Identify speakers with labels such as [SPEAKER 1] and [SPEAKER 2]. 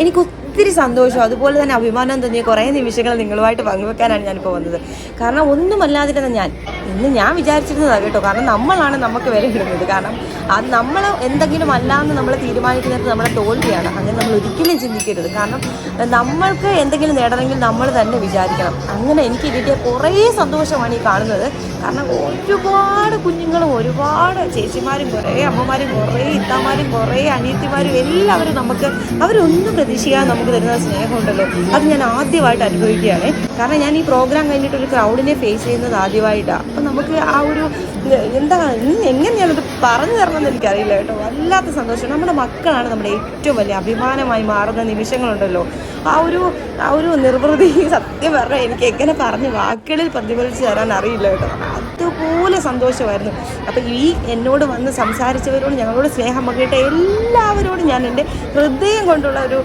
[SPEAKER 1] എനിക്ക് ഒത്തിരി സന്തോഷം അതുപോലെ തന്നെ അഭിമാനം തോന്നിയ കുറേ നിമിഷങ്ങൾ നിങ്ങളുമായിട്ട് പങ്കുവെക്കാനാണ് ഞാനിപ്പോൾ വന്നത്. കാരണം ഒന്നുമല്ലാതിരുന്ന ഞാൻ വിചാരിച്ചിരുന്നതാണ് കേട്ടോ. കാരണം നമ്മളാണ് നമുക്ക് വില ഇടുന്നത്. കാരണം അത് നമ്മൾ എന്തെങ്കിലും അല്ലാന്ന് നമ്മൾ തീരുമാനിക്കുന്നത് നമ്മളെ തോൽവിയാണ്. അങ്ങനെ നമ്മൾ ഒരിക്കലും ചിന്തിക്കരുത്. കാരണം നമ്മൾക്ക് എന്തെങ്കിലും നേടണമെങ്കിൽ നമ്മൾ തന്നെ വിചാരിക്കണം. അങ്ങനെ എനിക്ക് കിട്ടിയ കുറേ സന്തോഷമാണ് ഈ കാണുന്നത്. കാരണം ഒരുപാട് കുഞ്ഞുങ്ങളും ഒരുപാട് ചേച്ചിമാരും കുറേ അമ്മമാരും കുറേ ഇത്താമാരും കുറേ അനിയത്തിമാരും എല്ലാവരും അവരൊന്നും പ്രതീക്ഷിക്കാതെ നമുക്ക് തരുന്ന സ്നേഹമുണ്ടല്ലോ, അത് ഞാൻ ആദ്യമായിട്ട് അനുഭവിക്കുകയാണ്. കാരണം ഞാൻ ഈ പ്രോഗ്രാം കഴിഞ്ഞിട്ട് ഒരു ക്രൗഡിനെ ഫേസ് ചെയ്യുന്നത് ആദ്യമായിട്ടാണ്. അപ്പം നമുക്ക് ആ ഒരു എങ്ങനെയാണത് പറഞ്ഞു തരണമെന്ന് എനിക്കറിയില്ല കേട്ടോ. വല്ലാത്ത സന്തോഷം. നമ്മുടെ മക്കളാണ് നമ്മുടെ ഏറ്റവും വലിയ അഭിമാനമായി മാറുന്ന നിമിഷങ്ങളുണ്ടല്ലോ. ആ ഒരു നിർവൃതി സത്യം പറഞ്ഞാൽ എനിക്ക് എങ്ങനെ പറഞ്ഞ് വാക്കുകളിൽ പ്രതിഫലിച്ച് തരാൻ അറിയില്ല കേട്ടോ. അതുപോലെ സന്തോഷമായിരുന്നു. അപ്പം എന്നോട് വന്ന് സംസാരിച്ചവരോട് ഞങ്ങളോട് സ്നേഹം പങ്കിട്ട എല്ലാവരോടും ഞാൻ എൻ്റെ ഹൃദയം കൊണ്ടുള്ള ഒരു